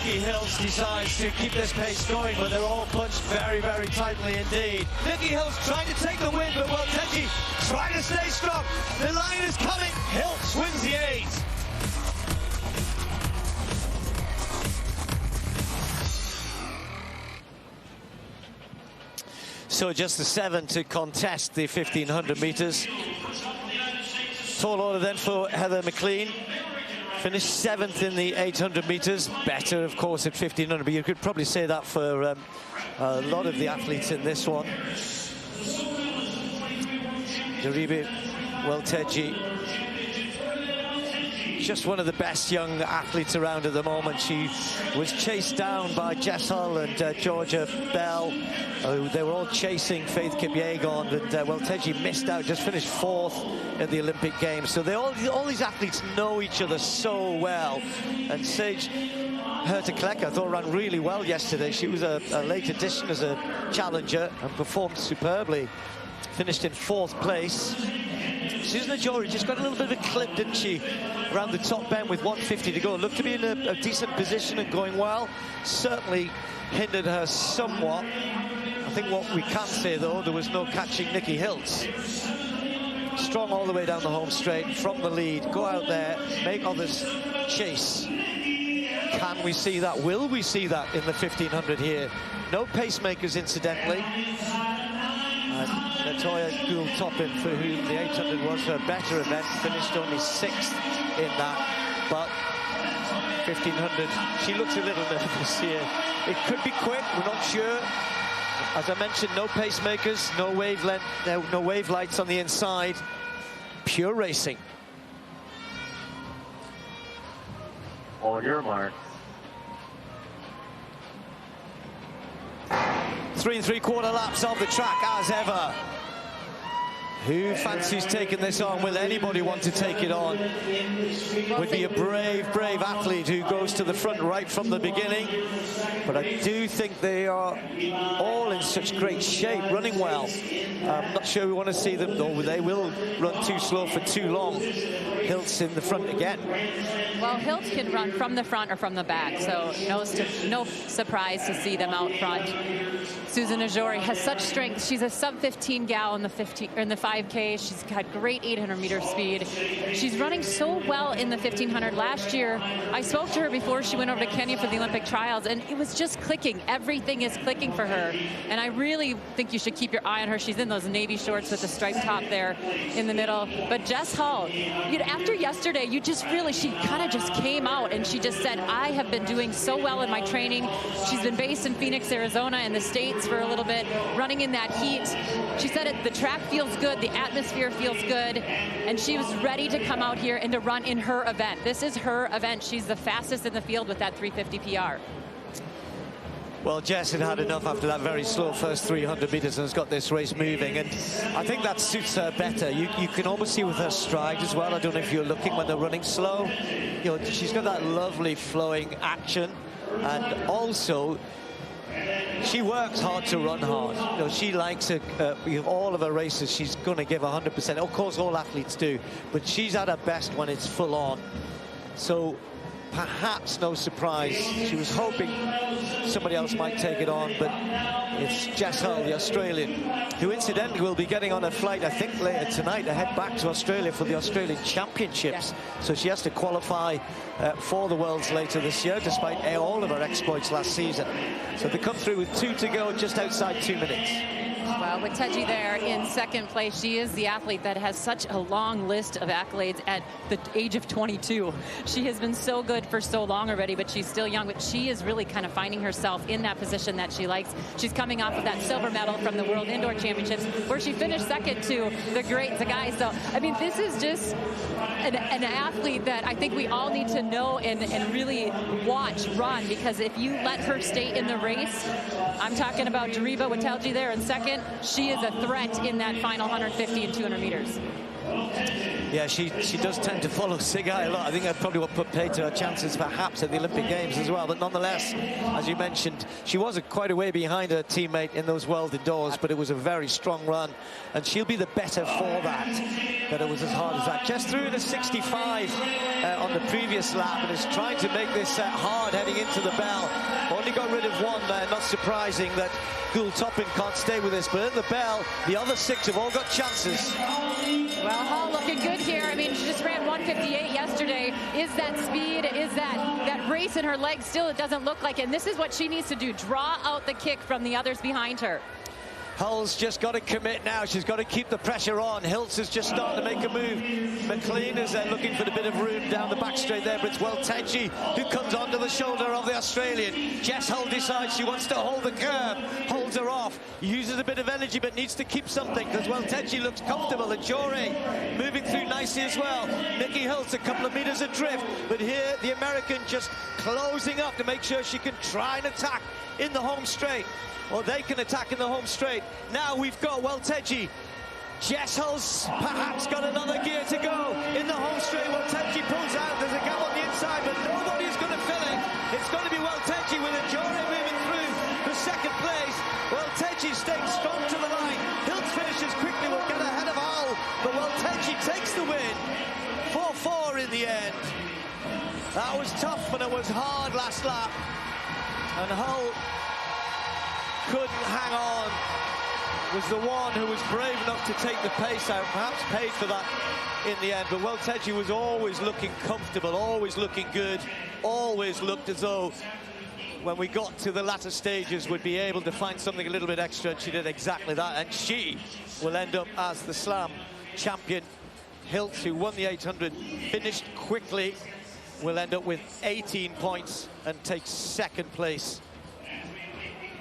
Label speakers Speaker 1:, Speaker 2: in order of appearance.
Speaker 1: Nikki Hills decides to keep this pace going, but they're all punched very, very tightly indeed. Nikki Hills trying to take the win, but Welteji trying to stay strong. The line is coming. Hills wins the 8. So just the 7 to contest the 1500 meters. Tall order then for Heather McLean. Finished 7th in the 800 meters. Better, of course, at 1500, but you could probably say that for a lot of the athletes in this one. Dariba Welteji, just one of the best young athletes around at the moment. She was chased down by Jess Hull and Georgia Bell. They were all chasing Faith Kipyegon, and Welteji missed out, just finished 4th at the Olympic Games. So all these athletes know each other so well. And Sage Herta-Kleck, I thought, ran really well yesterday. She was a late addition as a challenger and performed superbly. Finished in 4th place. Susan Ajori just got a little bit of a clip, didn't she, around the top bend with 150 to go. Looked to be in a decent position and going well. Certainly hindered her somewhat. I think what we can say, though, there was no catching Nikki Hills. Strong all the way down the home straight from the lead. Go out there, make others chase. Can we see that? Will we see that in the 1500 here? No pacemakers, incidentally. And Natoya Gould-Toppin, for whom the 800 was her better event, finished only 6th in that. But 1500, she looks a little nervous here. It could be quick, we're not sure. As I mentioned, no pacemakers, no wavelength, no wave lights on the inside. Pure racing.
Speaker 2: On your mark.
Speaker 1: 3 3/4 laps of the track as ever. Who fancies taking this on? Will anybody want to take it on? Would be a brave, brave athlete who goes to the front right from the beginning. But I do think they are all in such great shape, running well. I'm not sure we want to see them, though. They will run too slow for too long. Hiltz in the front again.
Speaker 3: Well, Hiltz can run from the front or from the back, so no surprise to see them out front. Susan Ajori has such strength. She's a sub-15 gal in the 5K. She's got great 800-meter speed. She's running so well in the 1500. Last year, I spoke to her before she went over to Kenya for the Olympic trials, and it was just clicking. Everything is clicking for her, and I really think you should keep your eye on her. She's in those navy shorts with the striped top there in the middle. But Jess Hull, you know, after yesterday, she kind of just came out and she just said, I have been doing so well in my training. She's been based in Phoenix, Arizona, in the States for a little bit, running in that heat. She said the track feels good, the atmosphere feels good, and she was ready to come out here and to run in her event. This is her event. She's the fastest in the field with that 350 PR.
Speaker 1: Well, Jess had enough after that very slow first 300 meters and has got this race moving, and I think that suits her better. You can almost see with her stride as well. I don't know if you're looking when they're running slow. You know, she's got that lovely flowing action, and also she works hard to run hard. You know, she likes it. All of her races, she's going to give 100%. Of course, all athletes do, but she's at her best when it's full on. So perhaps no surprise. She was hoping somebody else might take it on, but it's Jess Hull, the Australian, who incidentally will be getting on a flight, I think, later tonight to head back to Australia for the Australian Championships. Yeah. So she has to qualify for the Worlds later this year, despite all of her exploits last season. So they come through with 2 to go, just outside 2 minutes.
Speaker 3: Well, with Teji there in second place, she is the athlete that has such a long list of accolades at the age of 22. She has been so good for so long already, but she's still young. But she is really kind of finding herself in that position that she likes. She's coming off of that silver medal from the World Indoor Championships, where she finished second to the guys. So, I mean, this is just an athlete that I think we all need to know and really watch run, because if you let her stay in the race, I'm talking about Dariba Welteji there in second, she is a threat in that final 150 and 200 meters.
Speaker 1: Yeah, she does tend to follow Sigai a lot. I think that's probably what put paid to her chances perhaps at the Olympic Games as well. But nonetheless, as you mentioned, she was quite a way behind her teammate in those world indoors, but it was a very strong run, and she'll be the better for that. But it was as hard as that. Just through the 65 on the previous lap, and is trying to make this hard heading into the bell. Only got rid of one there. Not surprising that Gould Topping can't stay with this, but at the bell, the other 6 have all got chances.
Speaker 3: Well, Hall looking good here. I mean, she just ran 1:58 yesterday. Is that speed? Is that race in her legs still? It doesn't look like it. And this is what she needs to do. Draw out the kick from the others behind her.
Speaker 1: Hull's just got to commit now. She's got to keep the pressure on. Hiltz is just starting to make a move. McLean is looking for a bit of room down the back straight there, but it's Welteji who comes onto the shoulder of the Australian. Jess Hull decides she wants to hold the curve, holds her off, uses a bit of energy, but needs to keep something because Welteji looks comfortable. And Jory moving through nicely as well. Nikki Hiltz a couple of meters adrift, but here the American just closing up to make sure she can try and attack in the home straight. Or they can attack in the home straight. Now we've got Welteji. Jess Hull's perhaps got another gear to go. In the home straight, Welteji pulls out. There's a gap on the inside, but nobody's going to fill it. It's going to be Welteji with a Jory moving through for second place. Welteji staying strong to the line. Hiltz finishes quickly, will get ahead of Hull, but Welteji takes the win. 4-4 in the end. That was tough, and it was hard last lap. And Hull couldn't hang on, was the one who was brave enough to take the pace out, perhaps paid for that in the end. But Welteji was always looking comfortable, always looking good, always looked as though when we got to the latter stages would be able to find something a little bit extra, and she did exactly that. And she will end up as the Slam champion. Hiltz, who won the 800, finished quickly, will end up with 18 points and take second place